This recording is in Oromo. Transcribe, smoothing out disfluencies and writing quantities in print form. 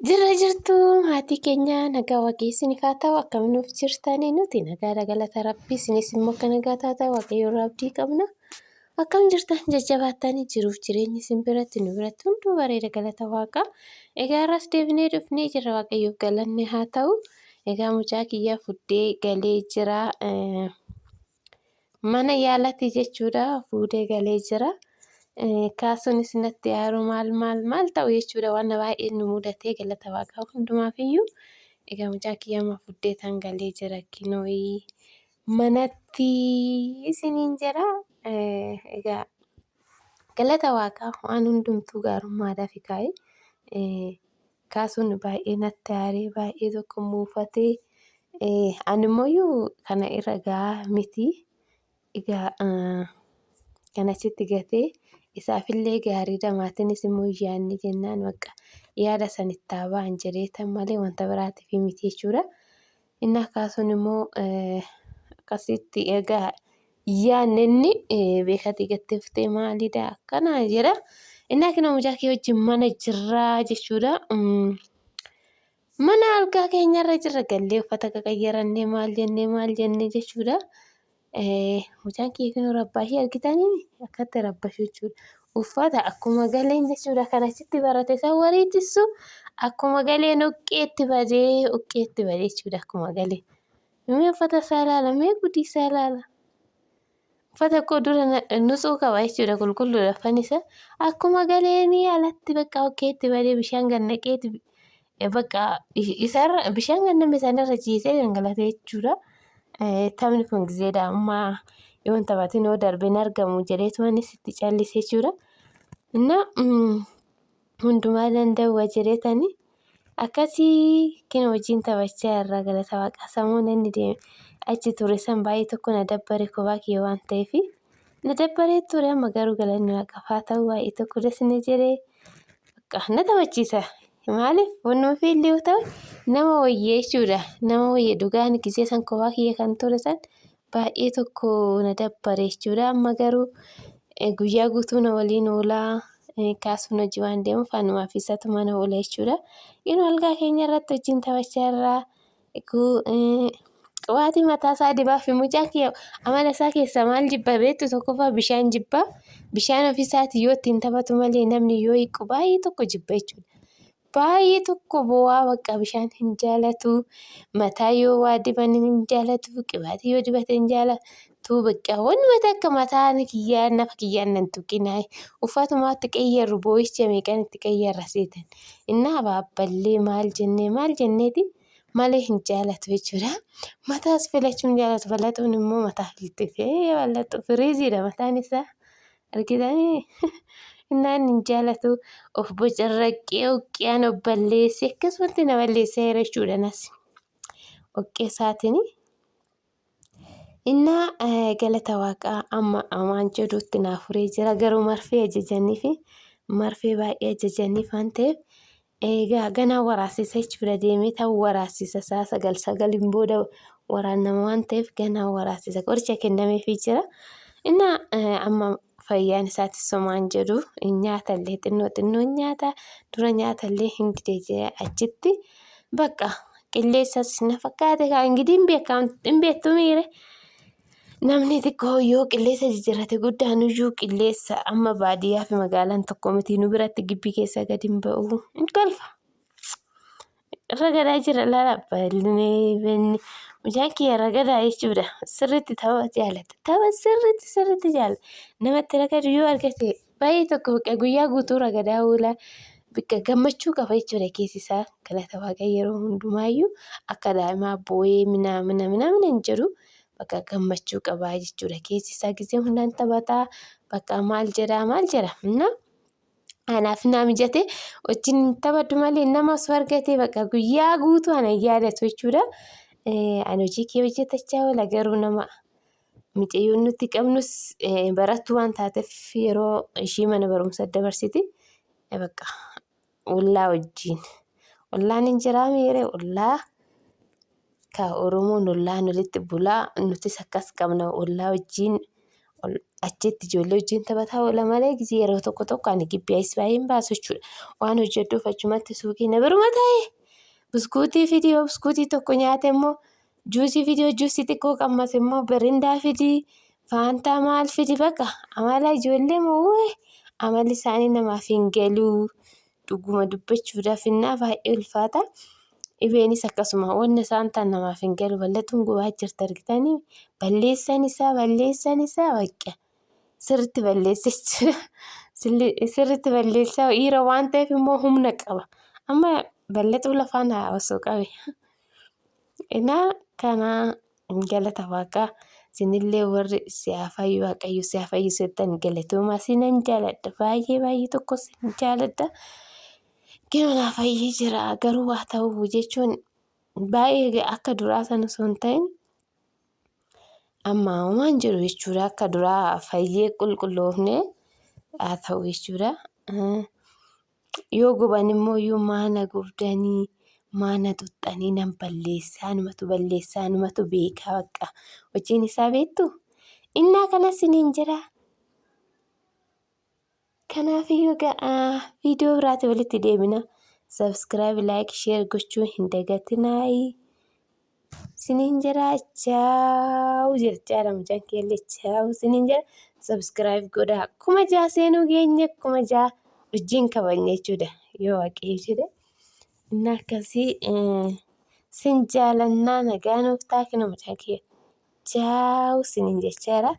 Jirra jirtu maatii keenya nagaa waaqessiniif haa ta'u akkam nuuf jirtanii nuti nagaadha galata rabbii isinis immoo akka nagaa taatan waaqayyo irraa abdii qabna. Akkam jirtan jajjabaattanii jiruuf jireenyi isin biratti nu biratti hunduu bareeda galata waaqaa. Egaa irraas deebinee dhufnee jirra waaqayyoof galanne haa ta'u. Egaa mucaa kiyyaa fuudhee galee jira. Mana yaalatti jechuudha fuudhee galee jira. Kaasuunis natti yaaru maal ta'u jechuudha waan baay'ee nu mudatee galata waaqaa hundumaafiyyuu. Egaa mucaa kiyyaa fuudhee tan galee jira kinooyi manatti isiniin jira. Egaa galata waaqaa waan hundumtuu gaarummaadhaaf kaa'e. Kaasuun baay'ee natti aaree baay'ee tokko muufatee animmoo kana irra gahaa miti. Egaa kanachitti gatee isaafillee gaariidha maatiinis immoo yaadni jennaan bakka yaada sanitti haa ba'an jedheetan malee wanta biraatiif miti jechuudha. Inni kaasuun immoo akkasitti egaa yaadni inni beekatii gatteeftee maalidha akkana jedha. Inni akkana mucaa kee wajjin mana jirraa jechuudha. Mana algaa keenyarra jirra gallee uffata qaqayyarannee maal jennee jechuudha. Mucaan kee kun rabbaa ishee argitanii akkatti rabbashu jechuudha. Uffata akkuma galeen jechuudha kanachitti barate san waliitissu akkuma galeen uqqeetti badee jechuudha akkuma galee. Mee uffata isaa ilaala mee gudii isaa ilaala. Uffata koo dura nusuu qaba jechuudha qulqulluudha uffanni isaa. Akkuma galeeni alatti bakka uqqeetti badee bishaan gannaqeeti bakka isarra bishaan ganname sanarra ciisee gangalatee jechuudha. Taphni kun gizeedha ammaa yoon taphatiin yoo darbeen argamu jedheetu anis itti callisee jechuudha. Inna hundumaa danda'u jedheetanii akkasii kina wajjin taphachaa irraa galata waaqaa sammuu inni deeme achi ture san baay'ee tokko na dabbare kophaa kee waan ta'eef na dabbaree ture amma garuu galanni waaqaaf haa ta'u baay'ee tokko dasne jedhee bakka na taphachiisa. Maaliif wanuma fiillee yoo ta'u nama wayyee jechuudha. Nama wayyee dhugaan gisee san kophaa kiyya kan ture san baay'ee tokko na dabbare jechuudha. Amma garuu guyyaa guutuu na waliin oolaa kaasuun hojii waan deemuuf anumaaf isatu mana oola jechuudha. Yeroo algaa keenya irratti wajjin taphachaa irraa qubaatii mataa isaa dibaa fi mucaa kiyya amala isaa keessa maal jibba beektu tokkoffaa bishaan jibba. Bishaan ofiisaati yoo ittiin taphatu malee namni yoo hiiqu baay'ee tokko jibba jechuudha. Baay'ee tokko bo'aa bakka bishaan hin jaalatu. Mataa yoo waa diban hin jaalatu. Qibaatii yoo dibate hin jaalatu. Bakka wanumata akka mataan kiyyaa nafa kiyyaan nan tuqinaa. Uffatumaatti qeyyarru boo'icha meeqan itti qeyyarra seetan. Inni abaabballee maal jenneeti malee hin jaalatu jechuudha. Mataas filachuun jaalatu bal'atuun immoo mataa filtifee bal'atu firiiziidha mataan isaa argitanii. Innaan hin jaalatu of bocarraqqee uqqiyaan of balleesse akkasumatti na balleesseera jechuudha nas uqqee isaatiin. Innaa galata waaqaa amma waan jedhuutti naaf furee jira garuu marfee ajajanii fi marfee baay'ee ajajanii waan ta'eef egaa ganaa waraasisa jechuudha deemee ta'u waraasisa isaa 9 booda waraannama waan ta'eef ganaa waraasisa qoricha kennameefii jira. Innaa amma fayyaan isaatis somaan jedhu nyaatallee xinnoo nyaata dura nyaatallee hin didee achitti bakka qilleensas na fakkaate kan ingidiin hin beektu miire namni xiqqoo yoo qilleensa jijjiirrate guddaan iyyuu qilleensa amma baadiyyaa fi magaalaan tokko miti nu biratti gibbii keessa gadi hin ba'u hin galfa. Ragadaa jira laala bal'inee mucaan kiyya ragadaa jechuudha. Sirriitti tapha jaalata. Tapha sirriitti jaalata. Namatti ragadu yoo argate baay'ee tokko guyyaa guutuu ragadaa oola. Bakka gammachuu qaba jechuudha keessi isaa galata waaqayyoo yeroo hundumaayyuu akka daa'imaa boo'ee mina hin jedhu bakka gammachuu qabaa jechuudha. Keessi isaa gisee hundaan taphataa bakka maal jedha. Anaaf na mijate wajjin taphadhu malee nama osoo argate bakka guyyaa guutuu ana yaadatu jechuudha. Ani hojii kee hojjetachaa oola garuu nama mucayyoon nuti qabnus barattuu waan taateef yeroo ishii mana barumsa dabarsiti bakka ollaa wajjin ollaan hin jiraa miire ollaa ka Oromoon ollaan walitti bulaa nutis akkas qabna ollaa wajjin achitti ijoollee wajjin taphataa oola malee gisee yeroo tokko ani gibbii baay'een baasu jechuudha. Waan hojjedhuuf achumatti suuqii na biruma taa'e buskuutii fidii yoo buskuutii tokko nyaate immoo juusii fidii yoo juusii xiqqoo qammas immoo birindaa fidii faantaa maal fidii bakka amala ijoollee moo amalli isaanii namaaf hin galuu dhuguma dubbachuudhaaf innaa baay'ee ulfaata. Dhibeenis akkasuma wanni isaan ta'an namaaf hin galu bal'atuun gubaa jirti argitanii balleessan isaa waqqa sirriitti balleessa sirriitti balleessaa dhiira waan ta'eef immoo humna qaba amma bal'atuu lafaan osoo qabe. Innaa kana galata waaqaa isinillee warri siyaafayyu waaqayyo siyaafayyu settan galatoomaa sinan jaaladha baay'ee tokko sin jaaladha. Gimana fayyee jira garuu haa ta'u jechuun baay'ee akka duraa sana osoo hin ta'in amma waan jiru jechuudha akka duraa fayyee qulqulloofne haa ta'u jechuudha. Yoo guban immoo yoo maana gubdanii maana tuxxanii nan balleessaa numatu beekaa bakka hojiin isaa beektu innaa kanas siniin jira. Kanaafiyyuu viidiyoo biraatti walitti deebina. Subscribe, like, share gochuu hin dagatinaayi. Siniin jira chaawu jechaadha mucaan keellee chaawu siniin jira. Subscribe godhaa akkuma jaa seenuu keenya akkuma jaa wajjin kabajne jechuudha yoo waaqayyo jedhe. Innaa akkasii sin jaalannaa nagaa nuuf taakina mucaan kee chaawu siniin jechaadha.